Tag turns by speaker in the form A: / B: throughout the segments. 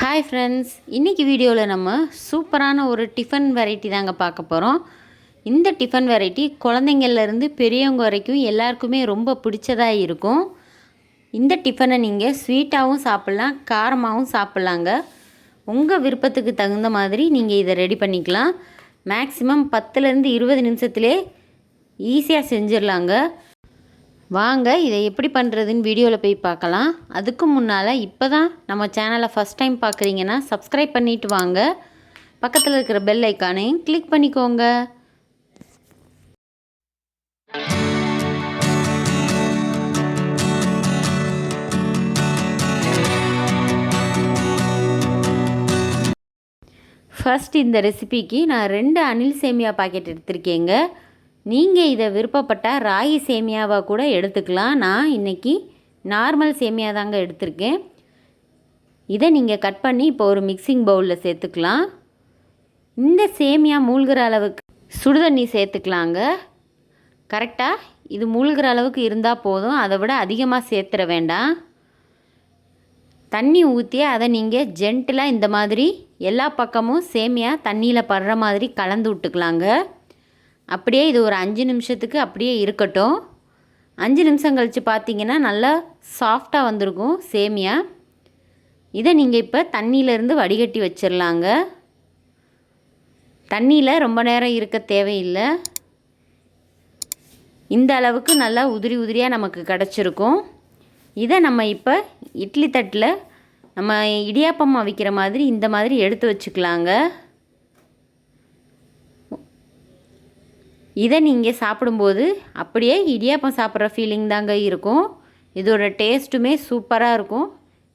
A: Hi friends, இன்றைக்கி வீடியோவில் நம்ம சூப்பரான ஒரு டிஃபன் வெரைட்டி தாங்க பார்க்க போகிறோம். இந்த டிஃபன் வெரைட்டி குழந்தைங்கள்லேருந்து பெரியவங்க வரைக்கும் எல்லாருக்குமே ரொம்ப பிடிச்சதாக இருக்கும். இந்த டிஃபனை நீங்கள் ஸ்வீட்டாகவும் சாப்பிட்லாம், காரமாகவும் சாப்பிட்லாங்க. உங்கள் விருப்பத்துக்கு தகுந்த மாதிரி நீங்கள் இதை ரெடி பண்ணிக்கலாம். மேக்ஸிமம் 10லேருந்து 20 நிமிஷத்துலேயே ஈஸியாக செஞ்சிடலாங்க. வாங்க இதை எப்படி பண்ணுறதுன்னு வீடியோவில் போய் பார்க்கலாம். அதுக்கு முன்னால் இப்போ தான் நம்ம சேனலை ஃபஸ்ட் டைம் பார்க்குறீங்கன்னா சப்ஸ்கிரைப் பண்ணிவிட்டு வாங்க. பக்கத்தில் இருக்கிற பெல் ஐக்கானையும் கிளிக் பண்ணிக்கோங்க. ஃபஸ்ட் இந்த ரெசிபிக்கு நான் 2 அணில் சேமியா பாக்கெட் எடுத்திருக்கேங்க. நீங்கள் இதை விருப்பப்பட்டால் ராகி சேமியாவாக கூட எடுத்துக்கலாம். நான் இன்றைக்கி நார்மல் சேமியா தாங்க எடுத்திருக்கேன். இதை நீங்கள் கட் பண்ணி இப்போ ஒரு மிக்சிங் பவுலில் சேர்த்துக்கலாம். இந்த சேமியா மூழ்கிற அளவுக்கு சுடுதண்ணி சேர்த்துக்கலாங்க. கரெக்டாக இது மூழ்கிற அளவுக்கு இருந்தால் போதும், அதை விட அதிகமாக சேர்த்துட வேண்டாம். தண்ணி ஊற்றி அதை நீங்கள் ஜென்டிலாக இந்த மாதிரி எல்லா பக்கமும் சேமியா தண்ணியில் படுற மாதிரி கலந்து விட்டுக்கலாங்க. அப்படியே இது ஒரு 5 நிமிஷத்துக்கு அப்படியே இருக்கட்டும். 5 நிமிஷம் கழித்து பார்த்தீங்கன்னா நல்லா சாஃப்டாக வந்திருக்கும் சேமியா. இதை நீங்கள் இப்போ தண்ணியிலேருந்து வடிகட்டி வச்சிடலாங்க. தண்ணியில் ரொம்ப நேரம் இருக்க தேவையில்லை. இந்த அளவுக்கு நல்லா உதிரி உதிரியாக நமக்கு கிடச்சிருக்கும். இதை நம்ம இப்போ இட்லி தட்டில் நம்ம இடியாப்பம் அவிக்கிற மாதிரி இந்த மாதிரி எடுத்து வச்சுக்கலாங்க. இதை நீங்கள் சாப்பிடும்போது அப்படியே இடியாப்பம் சாப்பிட்ற ஃபீலிங் தாங்க இருக்கும். இதோட டேஸ்ட்டுமே சூப்பராக இருக்கும்.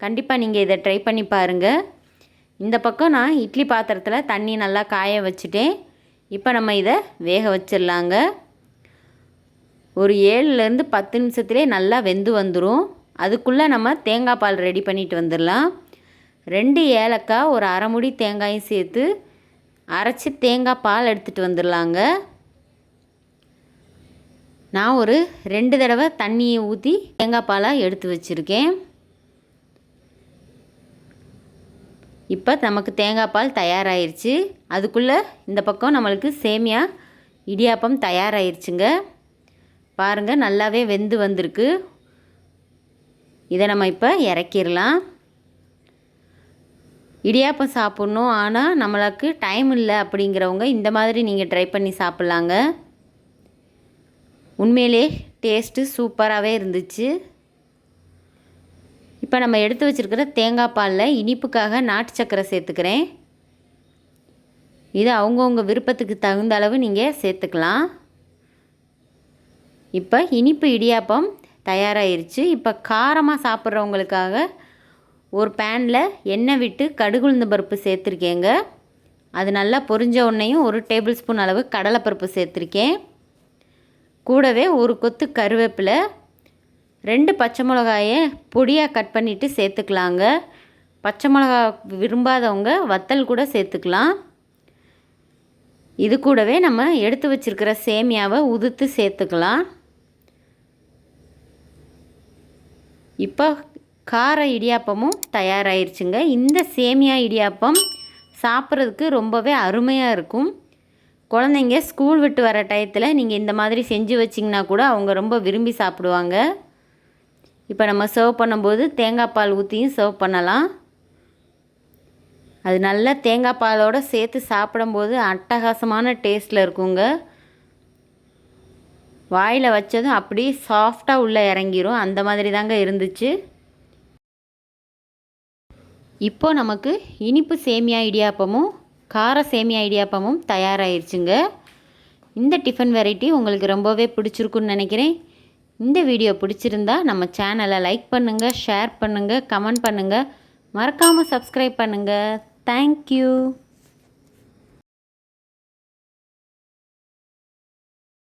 A: கண்டிப்பாக நீங்கள் இதை ட்ரை பண்ணி பாருங்கள். இந்த பக்கம் நான் இட்லி பாத்திரத்தில் தண்ணி நல்லா காய வச்சுட்டேன். இப்போ நம்ம இதை வேக வச்சிடலாங்க. ஒரு 7லேருந்து 10 நிமிஷத்துலேயே நல்லா வெந்து வந்துடும். அதுக்குள்ளே நம்ம தேங்காய் பால் ரெடி பண்ணிட்டு வந்துடலாம். 2 ஏலக்காய், ஒரு அரை முடி தேங்காயும் சேர்த்து அரைச்சி தேங்காய் பால் எடுத்துகிட்டு வந்துடலாங்க. நான் ஒரு 2 தடவை தண்ணியை ஊற்றி தேங்காய் பாலாக எடுத்து வச்சுருக்கேன். இப்போ நமக்கு தேங்காய் பால் தயாராகிருச்சு. அதுக்குள்ளே இந்த பக்கம் நம்மளுக்கு சேமியா இடியாப்பம் தயாராகிருச்சுங்க. பாருங்கள், நல்லாவே வெந்து வந்திருக்கு. இதை நம்ம இப்போ இறக்கிடலாம். இடியாப்பம் சாப்பிட்ணும், ஆனால் நம்மளுக்கு டைம் இல்லை அப்படிங்கிறவங்க இந்த மாதிரி நீங்கள் ட்ரை பண்ணி சாப்பிட்லாங்க. உண்மையிலே டேஸ்ட்டு சூப்பராகவே இருந்துச்சு. இப்போ நம்ம எடுத்து வச்சுருக்கிற தேங்காய் பாலில் இனிப்புக்காக நாட்டு சர்க்கரை சேர்த்துக்கிறேன். இது அவங்கவுங்க விருப்பத்துக்கு தகுந்த அளவு நீங்கள் சேர்த்துக்கலாம். இப்போ இனிப்பு இடியாப்பம் தயாராகிருச்சு. இப்போ காரமாக சாப்பிட்றவங்களுக்காக ஒரு பேனில் எண்ணெய் விட்டு கடுகு உளுந்த பருப்பு சேர்த்துருக்கேங்க. அது நல்லா பொரிஞ்ச உடனேயும் 1 டேபிள் ஸ்பூன் அளவு கடலைப்பருப்பு சேர்த்துருக்கேன். கூடவே ஒரு கொத்து கருவேப்பிலை, 2 பச்சை மிளகாயை பொடியாக கட் பண்ணிவிட்டு சேர்த்துக்கலாங்க. பச்சை மிளகா விரும்பாதவங்க வத்தல் கூட சேர்த்துக்கலாம். இது கூடவே நம்ம எடுத்து வச்சுருக்கிற சேமியாவை உதுத்து சேர்த்துக்கலாம். இப்போ கார இடியாப்பமும் தயாராகிருச்சுங்க. இந்த சேமியா இடியாப்பம் சாப்பிட்றதுக்கு ரொம்பவே அருமையாக இருக்கும். குழந்தைங்க ஸ்கூல் விட்டு வர டயத்தில் நீங்கள் இந்த மாதிரி செஞ்சு வச்சிங்கன்னா கூட அவங்க ரொம்ப விரும்பி சாப்பிடுவாங்க. இப்போ நம்ம சர்வ் பண்ணும்போது தேங்காய் பால் ஊற்றியும் சர்வ் பண்ணலாம். அது நல்லா தேங்காய் பாலோடு சேர்த்து சாப்பிடும்போது அட்டகாசமான டேஸ்ட்டில் இருக்குங்க. வாயில் வச்சதும் அப்படியே சாஃப்டாக உள்ளே இறங்கிரும். அந்த மாதிரி தாங்க இருந்துச்சு. இப்போ நமக்கு இனிப்பு சேமியா இடியாப்பமும் கார சேமியா இடியாப்பமும் தயாராகிருச்சுங்க. இந்த டிஃபன் வெரைட்டி உங்களுக்கு ரொம்பவே பிடிச்சிருக்குன்னு நினைக்கிறேன். இந்த வீடியோ பிடிச்சிருந்தா நம்ம சேனலை லைக் பண்ணுங்கள், ஷேர் பண்ணுங்கள், கமெண்ட் பண்ணுங்கள், மறக்காமல் சப்ஸ்கிரைப் பண்ணுங்கள். தேங்க்யூ.